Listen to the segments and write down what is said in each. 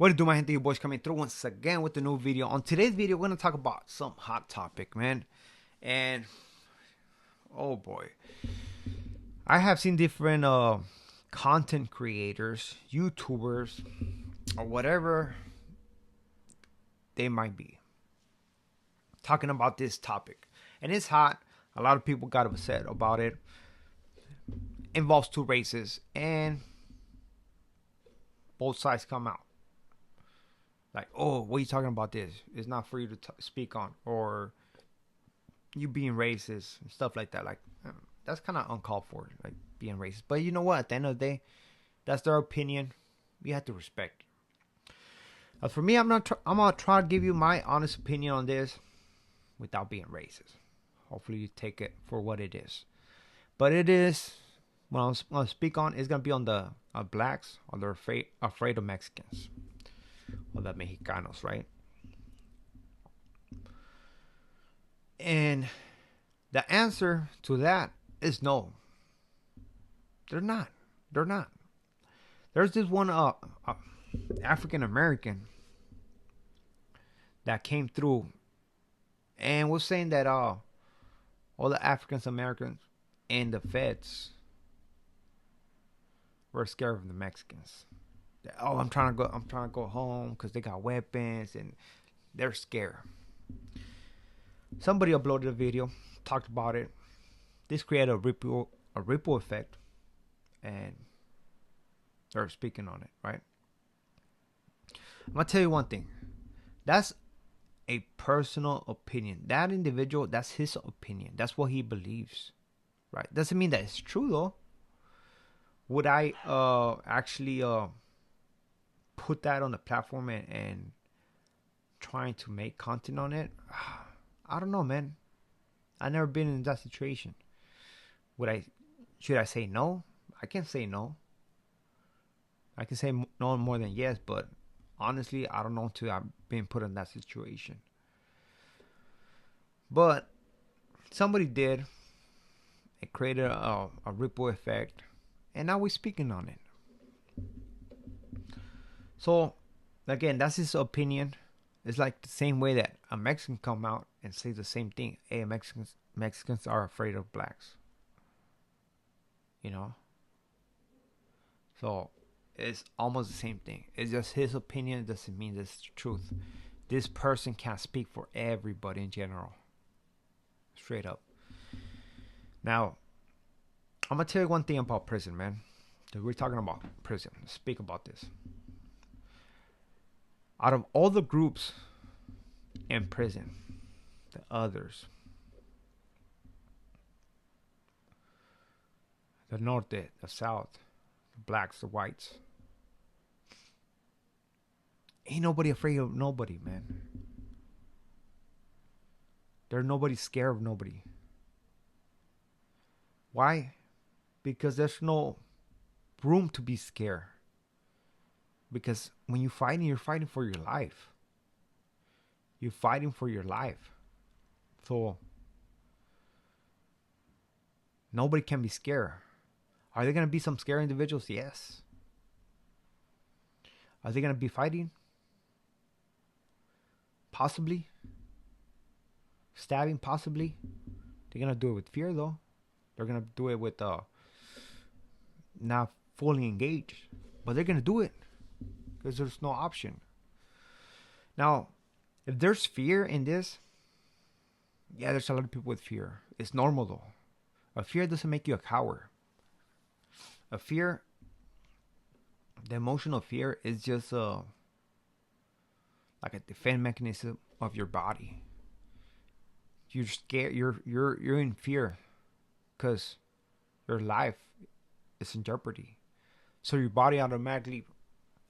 What to do, my gente? Your boys coming through once again with a new video. On today's video, we're gonna talk about some hot topic, man. And oh boy, I have seen different content creators, YouTubers, or whatever they might be, talking about this topic, and it's hot. A lot of people got upset about it. Involves two races, and both sides come out. Like, oh, what are you talking about this? It's not for you to speak on. Or you being racist and stuff like that. Like, that's kind of uncalled for, like being racist. But you know what? At the end of the day, that's their opinion. You have to respect. As for me, I'm gonna try to give you my honest opinion on this without being racist. Hopefully you take it for what it is. But it is, when I'm gonna speak on, it's gonna be on the blacks, or they're afraid of Mexicans. Or the Mexicanos, right? And the answer to that is no. They're not. They're not. There's this one African American that came through and was saying that all the African Americans and the feds were scared of the Mexicans. Oh, I'm trying to go home because they got weapons and they're scared. Somebody uploaded a video, talked about it. This created a ripple effect, and they're speaking on it, right? I'm gonna tell you one thing. That's a personal opinion. That individual, that's his opinion. That's what he believes, right? Doesn't mean that it's true though. Would I actually put that on the platform and trying to make content on it? I don't know, man. I've never been in that situation. Should I say no? I can't say no. I can say no more than yes, but honestly, I don't know until I've been put in that situation. But somebody did. It created a ripple effect, and now we're speaking on it. So, again, that's his opinion. It's like the same way that a Mexican come out and say the same thing. Hey, Mexicans are afraid of blacks. You know? So, it's almost the same thing. It's just his opinion. It doesn't mean it's the truth. This person can't speak for everybody in general. Straight up. Now, I'm going to tell you one thing about prison, man. We're talking about prison. Let's speak about this. Out of all the groups in prison, the others, the norte, the south, the blacks, the whites, ain't nobody afraid of nobody, man. There's nobody scared of nobody. Why? Because there's no room to be scared. Because when you're fighting for your life. You're fighting for your life. So, nobody can be scared. Are there going to be some scary individuals? Yes. Are they going to be fighting? Possibly. Stabbing? Possibly. They're going to do it with fear, though. They're going to do it with not fully engaged. But they're going to do it. Because there's no option. Now, if there's fear in this, yeah, there's a lot of people with fear. It's normal though. A fear doesn't make you a coward. A fear, the emotional fear is just like a defense mechanism of your body. You're scared. You're in fear because your life is in jeopardy. So your body automatically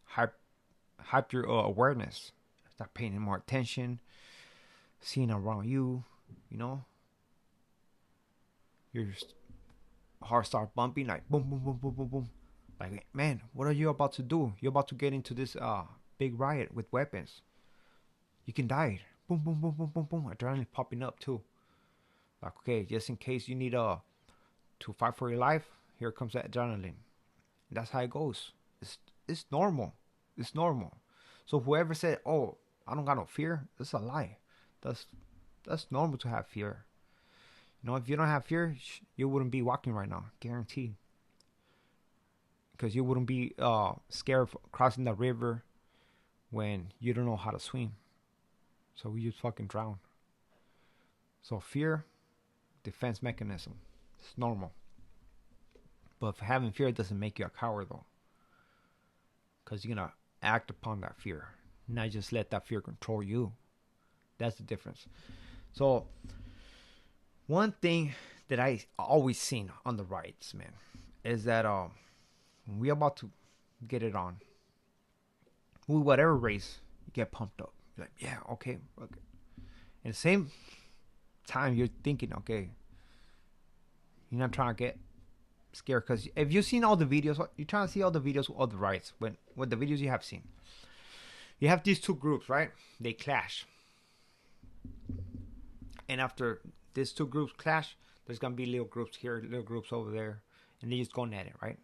hype your awareness. Start paying more attention, seeing around you, you know. Your heart start bumping like boom, boom, boom, boom, boom, boom. Like, man, what are you about to do? You're about to get into this big riot with weapons. You can die. Boom, boom, boom, boom, boom, boom. Adrenaline popping up too. Like, okay, just in case you need to fight for your life, here comes that adrenaline. That's how it goes. It's normal. It's normal. So whoever said, "Oh, I don't got no fear," that's a lie. That's that's normal to have fear. You know, if you don't have fear, you wouldn't be walking right now, guaranteed. Because you wouldn't be scared of crossing the river when you don't know how to swim. So you just fucking drown. So fear, defense mechanism. It's normal. But having fear doesn't make you a coward though. Because you're gonna act upon that fear. Not just let that fear control you. That's the difference. So one thing that I always seen on the rides, man, is that when we about to get it on, with whatever race, you get pumped up. You're like, yeah, okay, okay. And the same time, you're thinking, okay, you're not trying to get scared because if you've seen all the videos, you're trying to see all the videos of the rides. When with the videos you have seen, you have these two groups, right? They clash, and after these two groups clash, there's gonna be little groups here, little groups over there, and they just going at it, right?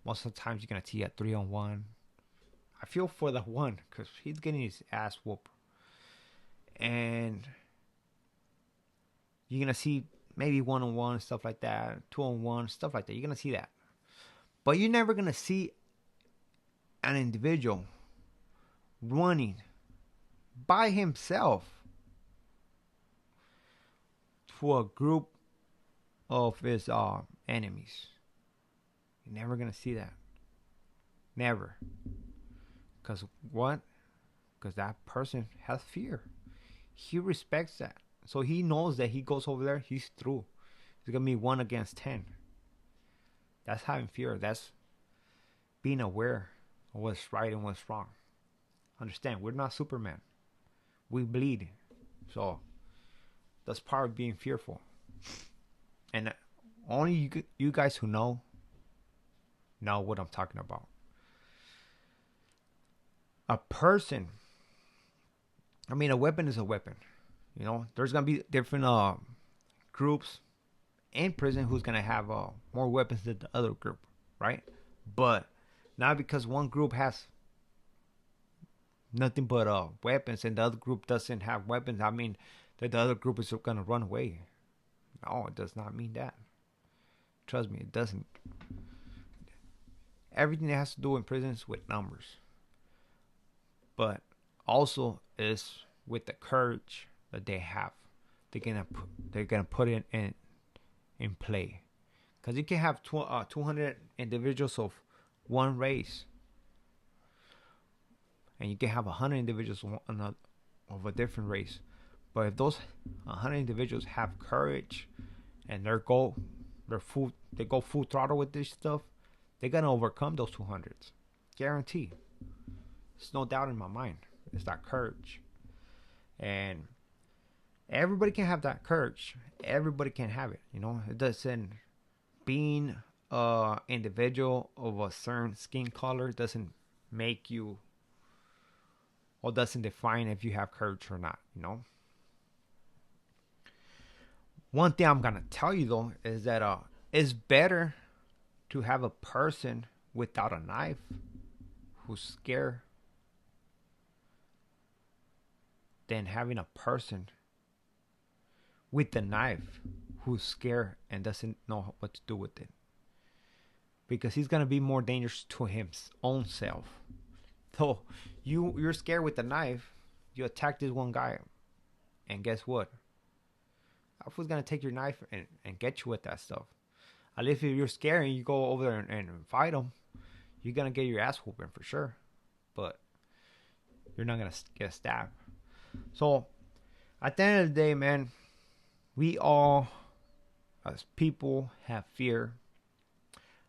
Most of the times you're gonna see a 3-on-1. I feel for the one because he's getting his ass whooped, and you're gonna see maybe 1-on-1 stuff like that, 2-on-1 stuff like that. You're gonna see that, but you're never gonna see an individual running by himself to a group of his enemies. You're never gonna see that. Never. Because what? Because that person has fear. He respects that. So he knows that he goes over there, he's through. It's gonna be 1 against 10. That's having fear. That's being aware of what's right and what's wrong. Understand, we're not Superman. We bleed. So that's part of being fearful. And only you guys who know what I'm talking about. A person, I mean, a weapon is a weapon. You know, there's gonna be different groups in prison who's gonna have more weapons than the other group, right? But not because one group has nothing but weapons and the other group doesn't have weapons. I mean, that the other group is gonna run away. No, it does not mean that. Trust me, it doesn't. Everything that has to do in prisons with numbers, but also is with the courage that they have. They're gonna put it in play, because you can have 200 individuals of one race, and you can have 100 individuals of a different race. But if those 100 individuals have courage and they go full throttle with this stuff, they're gonna overcome those 200s, guarantee. There's no doubt in my mind. It's that courage, and everybody can have that courage. Everybody can have it. You know, it doesn't. Being a individual of a certain skin color doesn't make you, or doesn't define if you have courage or not. You know. One thing I'm gonna tell you though is that it's better to have a person without a knife who's scared than having a person with the knife who's scared and doesn't know what to do with it, because he's gonna be more dangerous to his own self. So you're scared with the knife, you attack this one guy, and guess what? That fool's gonna take your knife and get you with that stuff. At least if you're scared and you go over there and fight him, you're gonna get your ass whooping for sure, but you're not gonna get stabbed. So at the end of the day, man, we all as people have fear.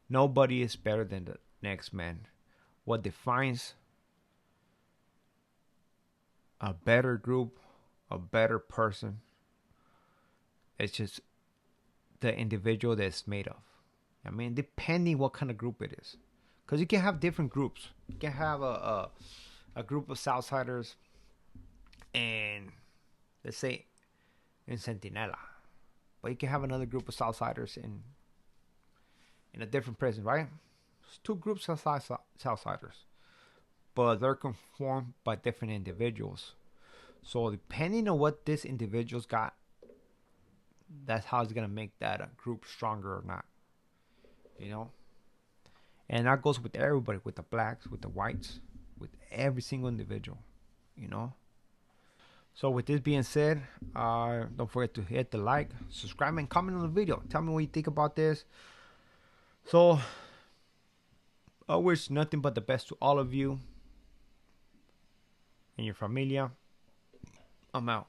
Nobody is better than the next man. What defines a better group, a better person, it's just the individual that it's made of. I mean, depending what kind of group it is, because you can have different groups. You can have a group of Southsiders, and let's say in Centinela, but you can have another group of Southsiders in a different prison, right? It's two groups of Southsiders, but they're conformed by different individuals. So depending on what this individual's got, that's how it's gonna make that group stronger or not. You know, and that goes with everybody, with the blacks, with the whites, with every single individual. You know. So with this being said, don't forget to hit the like, subscribe, and comment on the video. Tell me what you think about this. So I wish nothing but the best to all of you and your familia. I'm out.